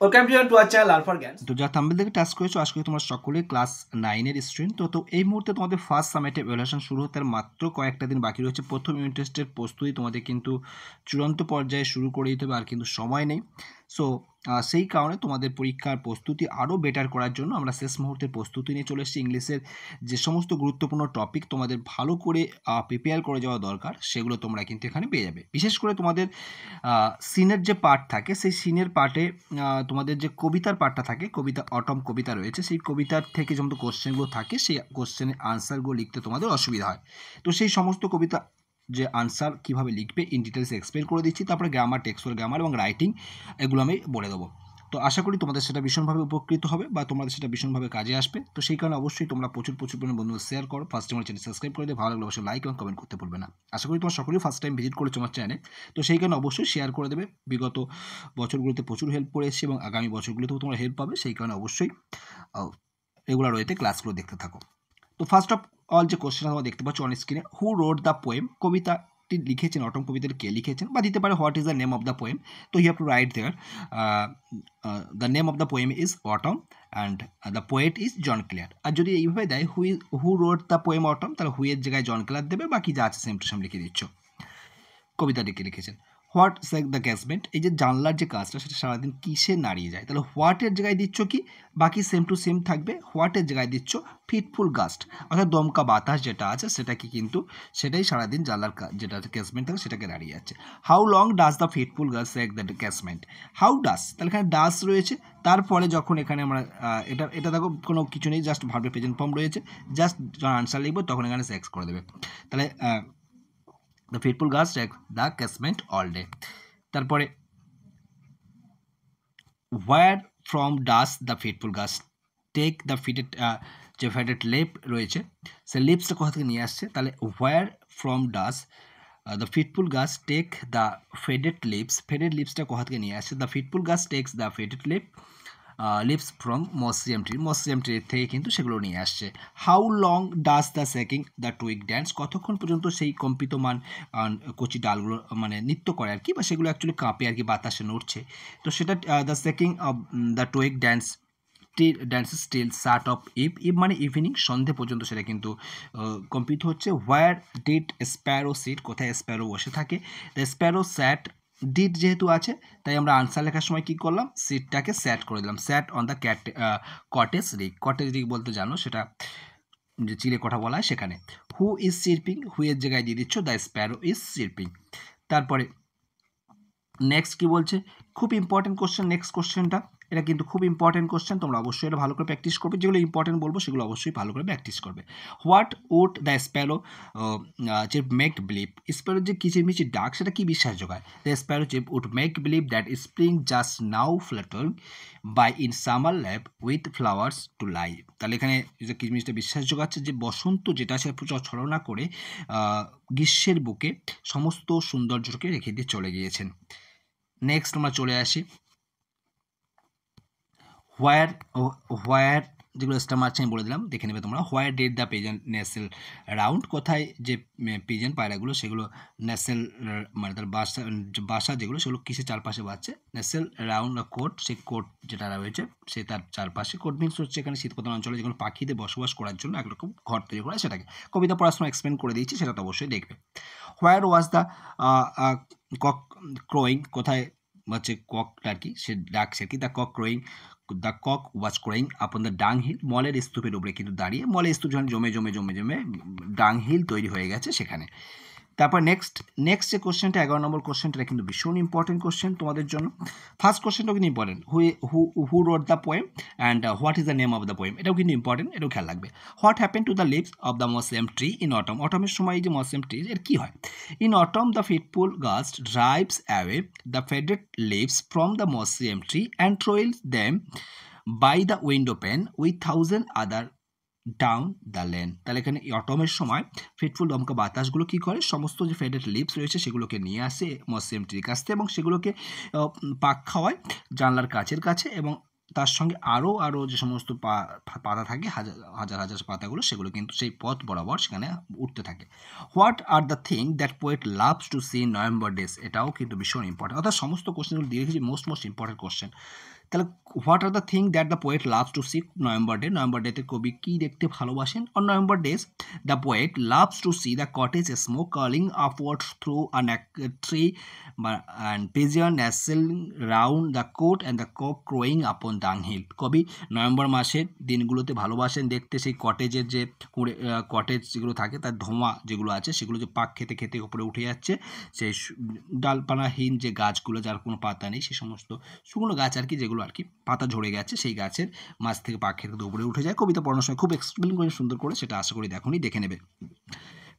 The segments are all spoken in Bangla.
Welcome to our channel learn for জ্ঞান। তো যা থাম্বনেল থেকে টাচ করেছো, আজকে তোমরা সকলে ক্লাস 9 এর স্টুডেন্ট। তো এই মুহূর্তে তোমাদের ফার্স্ট সামেটিভ ইভ্যালুয়েশন শুরু হতে আর মাত্র কয়েকটা দিন বাকি রয়েছে। প্রথম ইউনিট টেস্টের প্রস্তুতি তোমাদের কিন্তু চূড়ান্ত পর্যায়ে শুরু করে দিতে হবে, আর কিন্তু সময় নেই। সো সেই কারণে তোমাদের পরীক্ষার প্রস্তুতি আরও বেটার করার জন্য আমরা শেষ মুহূর্তের প্রস্তুতি নিয়ে চলে এসেছি। ইংলিশের যে সমস্ত গুরুত্বপূর্ণ টপিক তোমাদের ভালো করে প্রিপেয়ার করে যাওয়া দরকার, সেগুলো তোমরা কিন্তু এখানে পেয়ে যাবে। বিশেষ করে তোমাদের সিনের যে পার্ট থাকে, সেই সিনের পার্টে তোমাদের যে কবিতার পার্টটা থাকে, কবিতা অটম কবিতা রয়েছে, সেই কবিতার থেকে যেমন কোশ্চেনগুলো থাকে, সেই কোশ্চেনের আনসারগুলো লিখতে তোমাদের অসুবিধা হয়। তো সেই সমস্ত কবিতা যে আনসার কীভাবে লিখবে ইন ডিটেলস এক্সপ্লেন করে দিচ্ছি। তারপরে গ্রামার, টেক্সচুয়াল গ্রামার এবং রাইটিং, এগুলো আমি বলে দেবো। তো আশা করি তোমাদের সেটা ভীষণভাবে উপকৃত হবে বা তোমাদের সেটা ভীষণভাবে কাজে আসবে। তো সেই কারণে অবশ্যই তোমরা প্রচুর পরিমাণে বন্ধুদের শেয়ার করো। ফার্স্ট টাইম আমার চ্যানেল সাবস্ক্রাইব করে দিয়ে ভালো লাগলে অবশ্যই লাইক এবং কমেন্ট করতে ভুলবে না। আশা করি তোমরা সকলেই ফার্স্ট টাইম ভিজিট করেছো আমার চ্যানেলে, তো সেই কারণে অবশ্যই শেয়ার করে দেবে। বিগত বছরগুলোতে প্রচুর হেল্প করে এসেছি এবং আগামী বছরগুলোতেও তোমরা হেল্প পাবে, সেই কারণে অবশ্যই রেগুলার ওয়েতে ক্লাসগুলো দেখতে থাকো। তো ফার্স্ট অফ অল যে কোশ্চেন তোমরা দেখতে পাচ্ছ অন স্ক্রিনে, হু রোড দ্য পোয়েম, কবিতাটি লিখেছেন, অটম কবিতাটি কে লিখেছেন, বা দিতে পারে what is the name of the poem. তো you have to write there the name of the poem is autumn and the poet is John Clare. আর যদি এইভাবে দেয় who wrote the poem autumn, তাহলে হু এর জায়গায় জন ক্লিয়ার দেবে, বাকি যা আছে সেম টু সেম লিখে দিচ্ছ। কবিতাটি কে লিখেছেন। হোয়াট সেক দ্য ক্যাসমেন্ট, এই যে জানলার যে কাজটা সেটা সারাদিন কিসে নাড়িয়ে যায়, তাহলে হোয়াটের জায়গায় দিচ্ছ কি, বাকি সেম টু সেম থাকবে। হোয়াটের জায়গায় দিচ্ছ ফিটফুল গাস্ট, অর্থাৎ দমকা বাতাস যেটা আছে সেটাকে কিন্তু সেটাই সারাদিন জানলার যেটা ক্যাসমেন্ট থাকে সেটাকে নাড়িয়ে যাচ্ছে। How long does the fitful gust shake the casement, how does, তাহলে এখানে ডাস রয়েছে, তারপরে যখন এখানে আমরা এটা দেখো কোনো কিছু নেই, জাস্ট ভার্বের প্রেজেন্ট ফর্ম রয়েছে, জাস্ট যখন আনসার লিখবো তখন এখানে সেক্স করে দেবে। তাহলে the faithful guards check the casement all day. তারপরে where from does the faithful guards take the faded যে ফেডেড লেপ রয়েছে, সে লিপসটা কোথা থেকে নিয়ে আসছে, তাহলে where from does the faithful guards take the faded লিপসটা কোথা থেকে নিয়ে আসছে, the faithful guards takes the faded leaves from মসিয়াম ট্রি থেকে কিন্তু সেগুলো নিয়ে আসছে। How long does the shaking the twig dance, কতক্ষণ পর্যন্ত সেই কম্পিতমান কচি ডালগুলো মানে নৃত্য করে আর কি, বা সেগুলো অ্যাকচুয়ালি কাঁপে আর কি, বাতাসে নড়ছে। তো সেটা the shaking of the twig dance still short of eve মানে ইভিনিং, সন্ধে পর্যন্ত সেটা কিন্তু কম্পিত হচ্ছে। হোয়ার ডিড স্প্যারো সিট, কোথায় স্প্যারো বসে থাকে, দ্য স্প্যারো স্যাট, ডিড যেহেতু আছে তাই আমরা আনসার লেখার সময় কী করলাম, সিটটাকে স্যাট করে দিলাম, স্যাট অন দ্য কটেজ রিক বলতে জানো, সেটা যে চিলে কথা বলা হয় সেখানে। হু ইজ চিরপিং, হু এর জায়গায় দিয়ে দিচ্ছ দ্য স্প্যারো ইজ চিরপিং। তারপরে নেক্সট কি বলছে, খুব ইম্পর্টেন্ট কোশ্চেন নেক্সট কোশ্চেনটা, এটা কিন্তু খুব ইম্পর্টেন্ট কোশ্চেন, তোমরা অবশ্যই এটা ভালো করে প্র্যাকটিস করবে। যেগুলো ইম্পর্টেন্ট বলবো সেগুলো অবশ্যই ভালো করে প্র্যাকটিস করবে। হোয়াট উড দ্য স্প্যারো যে মেক বিলিভ, স্প্যারোর যে কিচিরমিচির ডাক সেটা কি বিশ্বাস যোগায়, দ্য স্প্যারো যে would make believe that spring just now fluttering by in summer lap with flowers to lie, তাহলে এখানে যে কিচিরমিচিটা বিশ্বাস যোগাচ্ছে যে বসন্ত যেটা সে ছলনা করে গ্রীষ্মের বুকে সমস্ত সৌন্দর্যকে রেখে দিয়ে চলে গিয়েছেন। নেক্সট আমরা চলে আসি হোয়ার যেগুলো স্টার মার্চ আমি বলে দিলাম, দেখে নেবে তোমরা। Where did the peasant nacelle round, কোথায় যে পিজেন্ট পায়রাগুলো সেগুলো নেসেল মানে তার বাসা যেগুলো সেগুলো কিসের চারপাশে বাজছে, নেসেল রাউন্ড কোট, সেই কোট যেটা রয়েছে সে তার চারপাশে। কোট মিন্স হচ্ছে এখানে শীতপ্রধান অঞ্চলে যেগুলো পাখিদের বসবাস করার জন্য একরকম ঘর তৈরি করা, সেটাকে কবিতা পড়ার সময় এক্সপ্লেন করে দিয়েছি, সেটা তো অবশ্যই দেখবে। হোয়ার ওয়াজ দ্য কক ক্রোয়িং, কোথায় হচ্ছে ককটা আর কি সে ডাকছে আর কি, the cock crowing, the cock was crowing upon the ডাং হিল, মলের স্তূপের উপরে কিন্তু দাঁড়িয়ে, মলের স্তূপ যখন জমে ডাং হিল তৈরি হয়ে গেছে সেখানে। তারপর নেক্সট যে কোশ্চেনটা 11 নম্বর কোশ্চেনটা কিন্তু ভীষণ ইম্পর্টেন্ট কোশ্চেন তোমাদের জন্য। ফার্স্ট কোশ্চেনটাও কিন্তু important, who wrote the poem and what is the name of the poem, এটাও কিন্তু ইম্পর্টেন্ট, এটাও খেয়াল রাখবে। What happen to the leaves of the mausoleum tree in autumn, অটমের সময় এই যে মসলিয়াম ট্রি এর কী হয়, in autumn the fitful gust drives away the faded leaves from the mausoleum tree and throws them by the window pane with 1000 other down the lane, তাহলে এখানে অটমের সময় ফিটফুল দমকা বাতাসগুলো কী করে, সমস্ত যে ফেডেড লিপস রয়েছে সেগুলোকে নিয়ে আসে মসলিয়াম ট্রির কাছ থেকে এবং সেগুলোকে পাক খাওয়ায় জানলার কাছের কাছে, এবং তার সঙ্গে আরও যে সমস্ত পাতা থাকে হাজার পাতাগুলো সেগুলো কিন্তু সেই পথ বরাবর সেখানে উঠতে থাকে। What are the thing that poet loves to see in November days, এটাও কিন্তু ভীষণ ইম্পর্টেন্ট, অর্থাৎ সমস্ত কোশ্চেনগুলো দিয়ে রেখেছি মোস্ট ইম্পর্টেন্ট কোশ্চেন। তাহলে what are the thing that the poet loves to see November ডেতে কবি কী দেখতে ভালোবাসেন? On November days the poet loves to see the cottage smoke curling upward through an tree and pigeon nestling round the court and the cock crowing upon dunghill. কবি নভেম্বর মাসের দিনগুলোতে ভালোবাসেন দেখতে সেই কটেজের যে কটেজ যেগুলো থাকে তার ধোঁয়া যেগুলো আছে সেগুলো যে পাক খেতে খেতে উপরে উঠে যাচ্ছে, সেই ডালপালাহীন যে গাছগুলো যার কোনো পাতা নেই, সেই সমস্ত শুকনো গাছ আর কি, যেগুলো আর কি পাতা ঝরে গেছে, সেই গাছের মাছ থেকে পাক খেতে উপরে উঠে যায়। কবিতা পড়ানোর সময় খুব এক্সপ্লেন করে সুন্দর করে, সেটা আশা করি দেখে নেবে।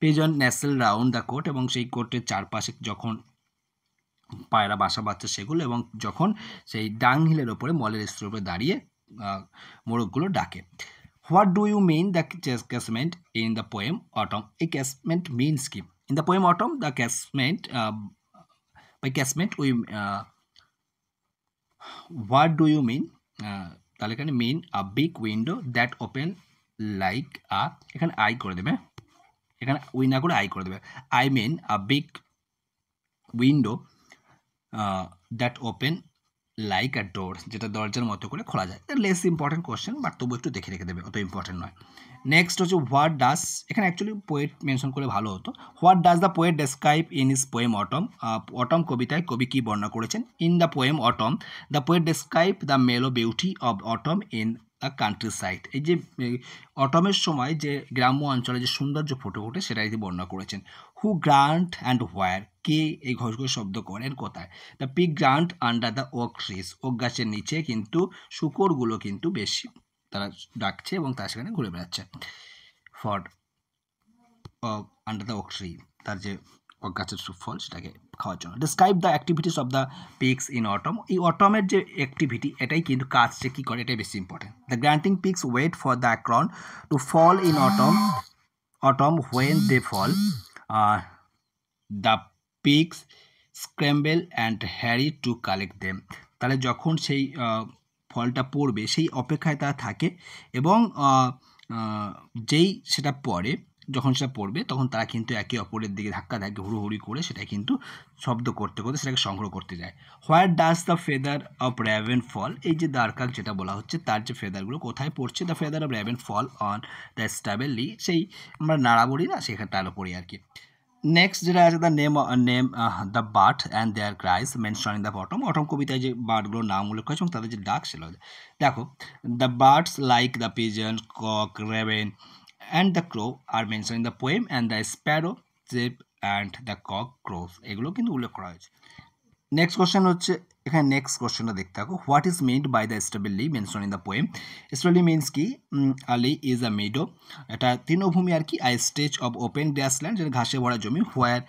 Pigeon nacelle round the court, এবং সেই কোর্টের চারপাশে যখন পায়রা বাসা বাঁধছে সেগুলো, এবং যখন সেই ডাংহিলের ওপরে মলের স্তরের উপরে দাঁড়িয়ে মোরগগুলো ডাকে। What do you mean the casement in the poem autumn? এই ক্যাসমেন্ট মিনস কি? In the poem autumn the casement by casement we what do you mean, তাহলে এখানে mean a big window that open like a, এখানে আই করে দেবে, এখানে উই না করে আই করে দেবে। I mean a big window that open like a door, যেটা দরজার মতো করে খোলা যায়। লেস ইম্পর্টেন্ট কোশ্চেন, বাট তবু একটু দেখে রেখে দেবে, অত ইম্পর্টেন্ট নয়। নেক্সট হচ্ছে হোয়াট ডাস, এখানে অ্যাকচুয়ালি পোয়েট মেনশন করে ভালো হতো। What does the poet describe in his poem autumn? Autumn কবিতায় কবি কী বর্ণনা করেছেন? In the poem autumn the poet describe the mellow beauty of autumn in the country. এই যে অটমের সময় যে গ্রাম্য অঞ্চলে যে সৌন্দর্য ফুটে ওঠে সেটাই তিনি বর্ণনা করেছেন। হু গ্রান্ট অ্যান্ড হোয়ার, কে এই ঘোষঘোষ শব্দ করেন কোথায়? The pig grunt under the oak trees, oak গাছের নিচে কিন্তু শুকরগুলো কিন্তু বেশি তারা ডাকছে এবং তারা সেখানে ঘুরে বেড়াচ্ছে। For under the okay tree, তার যে ওক গাছের ফল সেটাকে খাওয়ার জন্য। Describe the activities of the pigs in autumn, এই অটমের যে অ্যাক্টিভিটি এটাই কিন্তু কাজ যে কী করে এটাই বেশি important. The grunting pigs wait for the acorn to fall in autumn when they fall, the pigs scramble and hurry to collect them. তাহলে যখন সেই ফলটা পড়বে সেই অপেক্ষায় তারা থাকে, এবং যেই সেটা পড়ে, যখন সেটা পড়বে তখন তারা কিন্তু একে অপরের দিকে ধাক্কা ধাক্কি হুড়োহুড়ি করে সেটা কিন্তু শব্দ করতে করতে সেটাকে সংগ্রহ করতে যায়। Where does the feather of raven fall, এই যে দ্বারকাক যেটা বলা হচ্ছে তার যে ফেদারগুলো কোথায় পড়ছে? The feather of raven fall on the stubble, সেই আমরা নাড়া বলি না, সেখানটা আলো পড়ি আর কি। নেক্সট যেটা আছে the name the bird and their cries mention in the autumn, autumn কবিতায় যে বার্ডগুলোর নাম উল্লেখ করেছে এবং তাদের যে ডাক সেটা দেখো। The birds like the pigeon, cock, raven and the crow are mention in the poem, and the sparrow, jay and the cock crows, এগুলো কিন্তু উল্লেখ করা হয়েছে। নেক্সট কোশ্চেন হচ্ছে, এখানে নেক্সট কোশ্চেনটা দেখতে থাকো। What is meant by the stubbly mention in the poem? Stubbly means কি? আলি ইজ আ মেডো, এটা তৃণভূমি আর কি। A stretch of open grassland, যেটা ঘাসে ভরা জমি। Where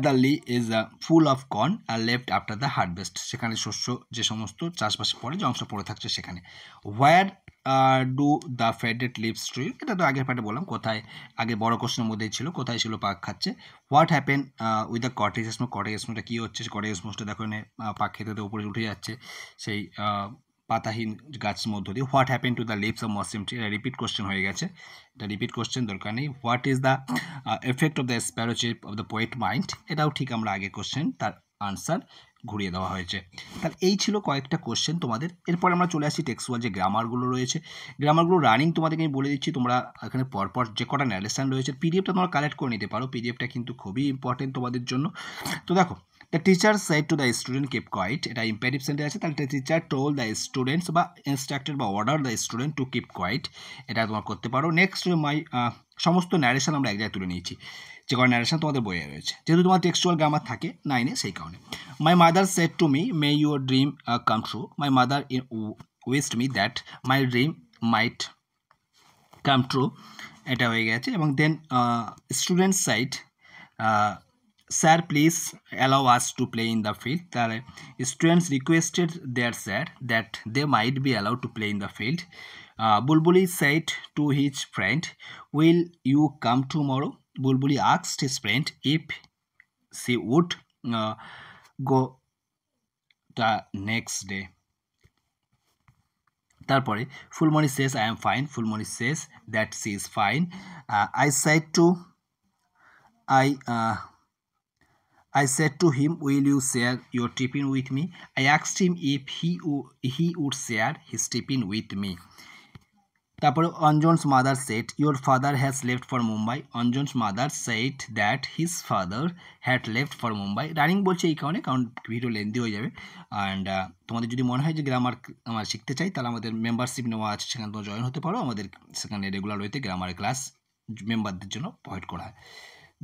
the lea is full of corn are left after the harvest, সেখানে শস্য যে সমস্ত চাষবাসে পড়ে যে অংশ পড়ে থাকছে সেখানে। Where do the faded leaves tree, এটা তো আগের পার্টে বললাম কোথায়, আগে বড় কোশ্চেনের মধ্যেই ছিল, কোথায় ছিল পাক খাচ্ছে। What happen with the cottage smoke, cottage স্মোকটা কী হচ্ছে? কটেজ স্মোকটা দেখো এনে পাক খেতে উপরে উঠে যাচ্ছে সেই পাতাহীন গাছের মধ্য দিয়ে। What happen to the leaves of Muslim tree, এটা রিপিট কোশ্চেন হয়ে গেছে, এটা রিপিট কোশ্চেন দরকার নেই। What is the effect of the sparrow chirp of the poet mind, এটাও ঠিক আমরা আগে কোশ্চেন, তার আনসার ঘুরিয়ে দেওয়া হয়েছে। তাহলে এই ছিল কয়েকটা কোশ্চেন তোমাদের। এরপর আমরা চলে আসি টেক্সচুয়াল যে গ্রামারগুলো রয়েছে, গ্রামারগুলো রানিং তোমাদেরকে আমি বলে দিচ্ছি, তোমরা এখানে পরপর যে কটা ন্যারেশন রয়েছে পিডিএফটা তোমরা কালেক্ট করে নিতে পারো, পিডিএফটা কিন্তু খুবই ইম্পর্টেন্ট তোমাদের জন্য। তো দেখো, the teacher side to the student keep quiet, এটা ইম্পারেটিভ সেন্টেন্স আছে, তাহলে টিচার টোল দ্য স্টুডেন্টস বা ইনস্ট্রাক্টেড বা order the student to keep quiet, এটা তোমরা করতে পারো। নেক্সট মাই সমস্ত ন্যারেশন আমরা এক জায়গায় তুলে নিয়েছি, যে কোনো ন্যারেশন তোমাদের বইয়ে রয়েছে, যেহেতু তোমার টেক্সচুয়াল গ্রামার থাকে 9-এ সেই কারণে। My mother said to me may your dream come true, my mother wished me that my dream might come true, এটা হয়ে গেছে। এবং then student side, sir please allow us to play in the field, তাহলে students requested their sir that they might be allow to play in the field. Bulbuli said to his friend, will you come tomorrow? Bulbuli asked his friend if she would go the next day. তারপরে Phulmoni says I am fine, Phulmoni says that she is fine. I said to I said to him, will you share your tiffin with me? I asked him if he would share his tiffin with me. তারপরে Anjan's mother said your father has left for Mumbai Anjan's mother said that his father had left for Mumbai running বলছে এই কারণে কারণ ভিডিও লেন্দি হয়ে যাবে অ্যান্ড তোমাদের যদি মনে হয় যে গ্রামার আমার শিখতে চাই তাহলে আমাদের মেম্বারশিপ নেওয়া আছে সেখানে তোমরা জয়েন হতে পারো আমাদের সেখানে রেগুলার ওয়েতে গ্রামার ক্লাস মেম্বারদের জন্য প্রোভাইড করা হয়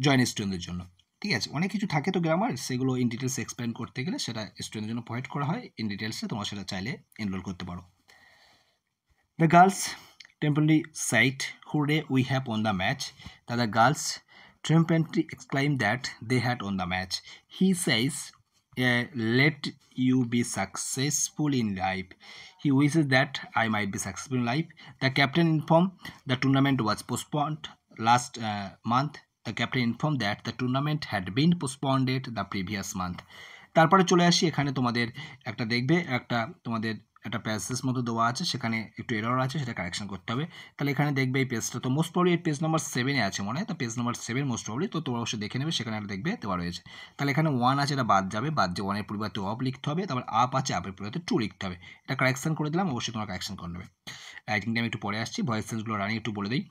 জয়েন স্টুডেন্টদের জন্য ঠিক আছে অনেক কিছু থাকে তো গ্রামার সেগুলো ইন ডিটেলস এক্সপ্লেন করতে গেলে সেটা স্টুডেন্টের জন্য প্রোভাইড করা হয় ইন ডিটেলসে তোমরা সেটা চাইলে এনরোল করতে পারো the girls triumphantly said, "Hooray, we have won the match." The girls triumphantly exclaimed that they had won the match. He says, let you be successful in life. He wishes that I might be successful in life. The captain informed the tournament was postponed last month. The captain informed that the tournament had been postponed the previous month. তারপরে চলে আসি এখানে তোমাদের একটা দেখবে একটা তোমাদের একটা প্যাসেজ মতো দেওয়া আছে সেখানে একটু এরর আছে সেটা কারেকশন করতে হবে তাহলে এখানে দেখবে এই পেজটা তো মোস্ট প্রবলি এই পেজ নাম্বার 7-এ আছে মনে হয় তো পেজ নাম্বার 7 মোস্ট প্রবলি তো তোমরা অবশ্যই দেখে নেবে সেখানে একটা দেখবে দেওয়া রয়েছে তাহলে এখানে 1 আছে এটা বাদ যাবে বাদ যে 1 এর পরিবর্তে অফ লিখতে হবে তারপর আপ আছে আপের পরিবর্তে টু লিখতে হবে এটা কারেকশন করে দিলাম অবশ্যই তোমরা কারেকশন করে নেবে রাইটিং টাইম একটু পরে আসছি ভয়েস চেঞ্জগুলো রানিং একটু বলে দিই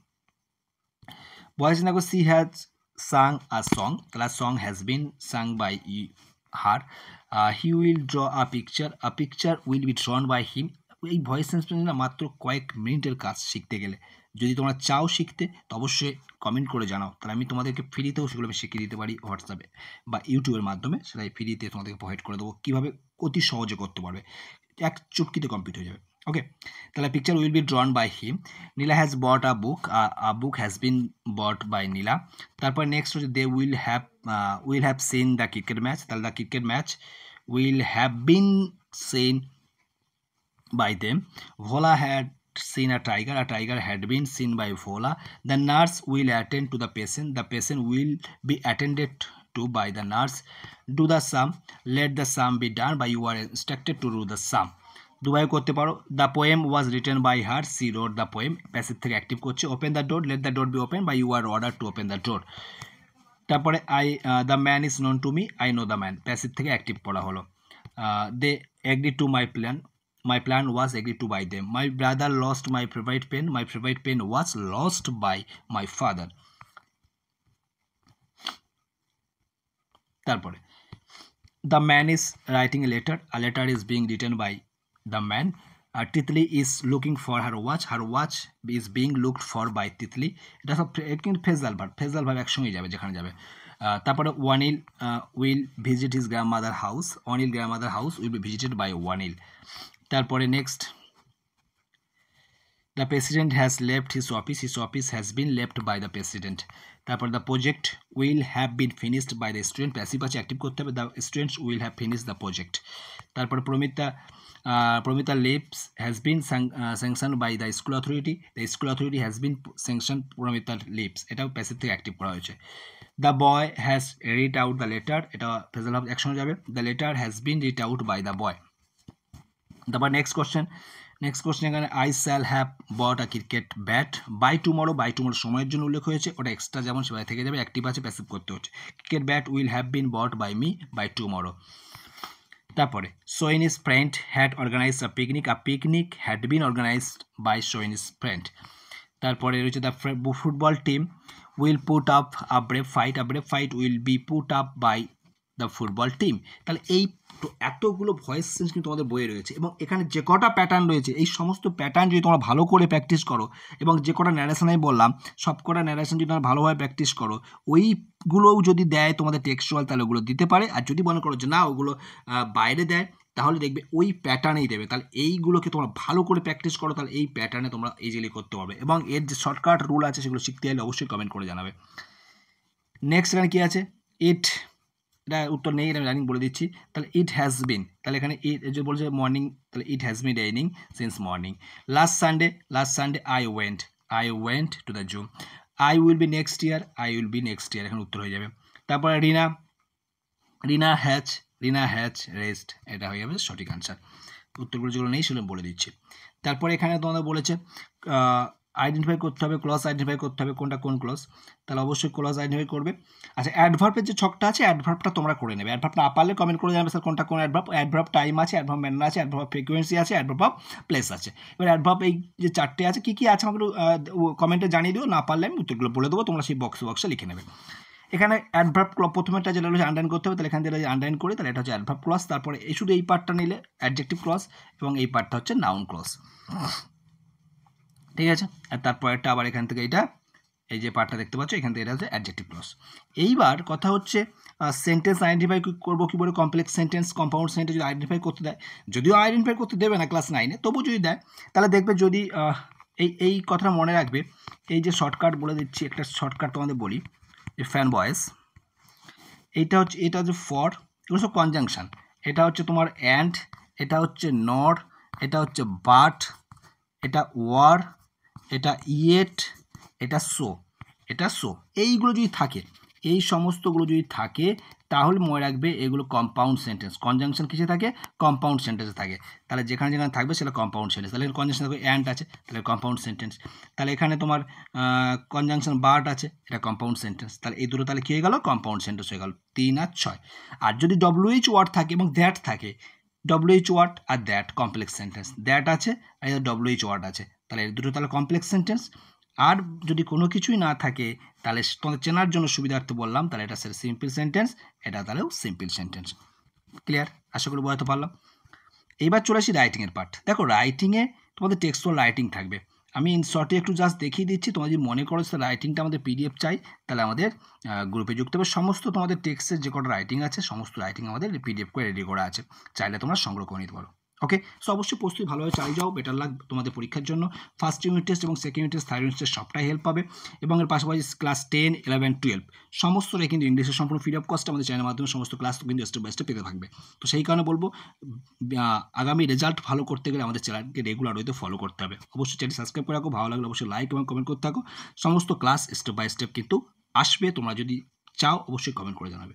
ভয়েস দেখো she has sung a song তাহলে song has been sung by her he will draw a picture will be drawn by him এই ভয়েস চেঞ্জ না মাত্র কয়েক মিনিটের কাজ শিখতে গেলে যদি তোমরা চাও শিখতে তো অবশ্যই কমেন্ট করে জানাও তাহলে আমি তোমাদেরকে ফ্রিতেও সেগুলো আমি শিখিয়ে দিতে পারি হোয়াটসঅ্যাপে বা ইউটিউবের মাধ্যমে সেটাই ফ্রিতে তোমাদেরকে প্রোভাইড করে দেবো কীভাবে অতি সহজে করতে পারবে এক চুটকিতে কমপ্লিট হয়ে যাবে ওকে তাহলে picture will be drawn by him Neela has bought a book has been bought by Neela তারপর নেক্সট হচ্ছে they will have seen the cricket match তাহলে the cricket match will have been seen by them. Vola had seen a tiger had been seen by Vola. The nurse will attend to the patient will be attended to by the nurse. Do the sum, let the sum be done by you are instructed to do the sum. দুবাই করতে পারো the poem was written by her she wrote the poem passive থেকে অ্যাক্টিভ করছে open the door let the door be open by you are order to open the door তারপরে the man is known to me I know the man passive থেকে অ্যাক্টিভ করা হলো they agree to my plan My plan was agreed to by them. My brother lost my favorite pen. My favorite pen was lost by my father. তারপরে the man is writing a letter. A letter is being written by the man. Titli is looking for her watch. Her watch is being looked for by Titli. এটা সব কিন্তু ফেজাল ভার্ব একসঙ্গে যাবে যেখানে যাবে তারপরে ওয়ানিল will visit his grandmother house. Wanil grandmother house will be visited by Wanil. তারপরে next the president has left his office has been left by the president তারপর the project will have been finished by the student passive আছে অ্যাক্টিভ করতে হবে the students will have finish the project তারপর Pramita leaves has been sanction by the school authority has been sanction প্রমিতার লিভস এটাও প্যাসিভ থেকে অ্যাক্টিভ করা হয়েছে the boy has read out the letter এটা ফেজাল ভার্ব একসঙ্গে যাবে the letter has been read out by the boy তারপর নেক্সট কোশ্চেন এখানে I shall have bought a cricket bat by tomorrow সময়ের জন্য উল্লেখ হয়েছে ওটা এক্সট্রা যেমন সেভাবে থেকে যাবে অ্যাক্টিভ আছে প্যাসিভ করতে হচ্ছে cricket bat will have been bought by me by tomorrow তারপরে সোয়েনিস friend had organized a picnic had been organized by সোয়েনিস ফ্রেন্ড তারপরে রয়েছে the football team will put up a brave fight will be put up by the football team তাহলে এই তো এতগুলো ভয়েস চেঞ্জ কিন্তু তোমাদের বইয়ে রয়েছে এবং এখানে যে কটা প্যাটার্ন রয়েছে এই সমস্ত প্যাটার্ন যদি তোমরা ভালো করে প্র্যাকটিস করো এবং যে কটা ন্যারেশন আমি বললাম সব কটা ন্যারেশন যদি তোমরা ভালোভাবে প্র্যাকটিস করো ওইগুলোও যদি দেয় তোমাদের টেক্সচুয়াল তাহলে ওগুলো দিতে পারে আর যদি মনে করো যে না ওগুলো বাইরে দেয় তাহলে দেখবে ওই প্যাটার্নেই দেবে তাহলে এইগুলোকে তোমরা ভালো করে প্র্যাকটিস করো তাহলে এই প্যাটার্নে তোমরা ইজিলি করতে পারবে এবং এর যে শর্টকাট রুল আছে সেগুলো শিখতে হলে অবশ্যই কমেন্ট করে জানাবে নেক্সট এখানে কী আছে এটা উত্তর নেই আমি রানিং বলে দিচ্ছি তাহলে ইট হ্যাজ বিন তাহলে এখানে যে বলছে মর্নিং তাহলে it has been raining since morning last Sunday I went to the zoo I will be next year এখানে উত্তর হয়ে যাবে তারপরে রিনা হ্যাজ রেস্ট এটা হয়ে যাবে সঠিক আনসার উত্তরগুলো যেগুলো নেই সেগুলো বলে দিচ্ছি তারপরে এখানে তোমাদের বলেছে আইডেন্টিফাই করতে হবে, ক্লজ আইডেন্টিফাই করতে হবে কোনটা কোন ক্লজ, তাহলে অবশ্যই ক্লজ আইডেন্টিফাই করবে। আচ্ছা, অ্যাডভার্বের যে ছকটা আছে অ্যাডভার্বটা তোমরা করে নেবে, অ্যাডভার্ব না পারলে কমেন্ট করে জানাবে স্যার কোনটা কোন অ্যাডভার্ব। অ্যাডভার্ব টাইম আছে, অ্যাডভার্ব ম্যানার আছে, অ্যাডভার্ব ফ্রিকোয়েন্সি আছে, অ্যাডভার্ব অফ প্লেস আছে। এবার অ্যাডভার্ব এই যে চারটে আছে কী কী আছে আমাকে কমেন্টে জানিয়ে দিও, না পারলে আমি উত্তরগুলো বলে দেবো, তোমরা সেই বক্সে লিখে নেবে। এখানে অ্যাডভার্ব প্রথমেরটা যেটা হচ্ছে আন্ডারলাইন করতে হবে, তাহলে এখান থেকে আন্ডারলাইন করে তাহলে এটা হচ্ছে অ্যাডভার্ব ক্লজ, তারপরে এই শুধু এই পার্টটা নিলে অ্যাডজেক্টিভ ক্লজ এবং এই পার্টটা হচ্ছে নাউন ক্লজ, ঠিক আছে। আর তারপরেরটা আবার এখান থেকে এটা এই যে পার্টটা দেখতে পাচ্ছ এখান থেকে এটা হচ্ছে অ্যাডজেক্টিভ ক্লজ। এইবার কথা হচ্ছে সেন্টেন্স আইডেন্টিফাই করবো কী বলে, কমপ্লেক্স সেন্টেন্স, কম্পাউন্ড সেন্টেন্স যদি আইডেন্টিফাই করতে দেয়, যদিও আইডেন্টিফাই করতে দেবে না ক্লাস 9-এ, তবু যদি দেয় তাহলে দেখবে যদি এই কথাটা মনে রাখবে, এই যে শর্টকাট বলে দিচ্ছি, একটা শর্টকাট তোমাদের বলি, যে ফ্যান বয়েস, এটা হচ্ছে ফর, এগুলো সব কনজাংশন, এটা হচ্ছে তোমার অ্যান্ড, এটা হচ্ছে নর, এটা হচ্ছে বাট, এটা ওয়ার, এটা ইয়েট, এটা সো, এইগুলো যদি থাকে, এই সমস্তগুলো যদি থাকে তাহলে মনে রাখবে এগুলো কম্পাউন্ড সেন্টেন্স। কনজাংশন কিসে থাকে? কম্পাউন্ড সেন্টেন্সে থাকে। তাহলে যেখানে যেখানে থাকবে সেটা কম্পাউন্ড সেন্টেন্স। তাহলে কনজাংশন থাকবে অ্যান্ড আছে, তাহলে কম্পাউন্ড সেন্টেন্স। তাহলে এখানে তোমার কনজাংশন বাট আছে, এটা কম্পাউন্ড সেন্টেন্স। তাহলে এই দুটো তাহলে কী হয়ে গেল? কম্পাউন্ড সেন্টেন্স হয়ে গেল। 3 আর 6। আর যদি WH ওয়ার্ড থাকে এবং দ্যাট থাকে, WH ওয়ার্ড আর দ্যাট কমপ্লেক্স সেন্টেন্স, দ্যাট আছে আর WH ওয়ার্ড আছে, তাহলে এই দুটো তাহলে কমপ্লেক্স সেন্টেন্স। আর যদি কোনো কিছুই না থাকে তাহলে তোমাদের চেনার জন্য সুবিধার্থে বললাম, তাহলে এটা স্যার সিম্পল সেন্টেন্স, এটা তাহলেও সিম্পল সেন্টেন্স। ক্লিয়ার? আশা করি বোঝাতে পারলাম। এইবার চলে আসি রাইটিংয়ের পার্ট। দেখো, রাইটিংয়ে তোমাদের টেক্সচুয়াল রাইটিং থাকবে। আমি ইন শর্টে একটু জাস্ট দেখিয়ে দিচ্ছি, তোমরা যদি মনে করো যে রাইটিংটা আমাদের PDF চাই, তাহলে আমাদের গ্রুপে যুক্ত হবে। সমস্ত তোমাদের টেক্সটের যে কটা রাইটিং আছে, সমস্ত রাইটিং আমাদের PDF করে রেডি করা আছে, চাইলে তোমরা সংগ্রহ করে নিতে পারো। ওকে, সো অবশ্যই প্রস্তুতি ভালোভাবে চালিয়ে যাও, বেটার লাগ তোমাদের পরীক্ষার জন্য। ফার্স্ট ইউনিট টেস্ট এবং second unit test, third unit test সবটাই হেল্প পাবে, এবং এর পাশাপাশি ক্লাস 10, 11, 12 সমস্তটাই কিন্তু ইংলিশের সম্পূর্ণ ফ্রি অফ কস্ট আমাদের চ্যানেলের মাধ্যমে সমস্ত ক্লাস কিন্তু স্টেপ বাই স্টেপ পেতে থাকবে। তো সেই কারণে বলবো, আগামী রেজাল্ট ভালো করতে গেলে আমাদের চ্যানেলকে রেগুলার ওয়েতে ফলো করতে হবে। অবশ্যই চ্যানেল সাবস্ক্রাইব করে রাখো, ভালো লাগলে অবশ্যই লাইক এবং কমেন্ট করতে থাকো। সমস্ত ক্লাস স্টেপ বাই স্টেপ কিন্তু আসবে, তোমরা যদি চাও অবশ্যই কমেন্ট করে জানাবে।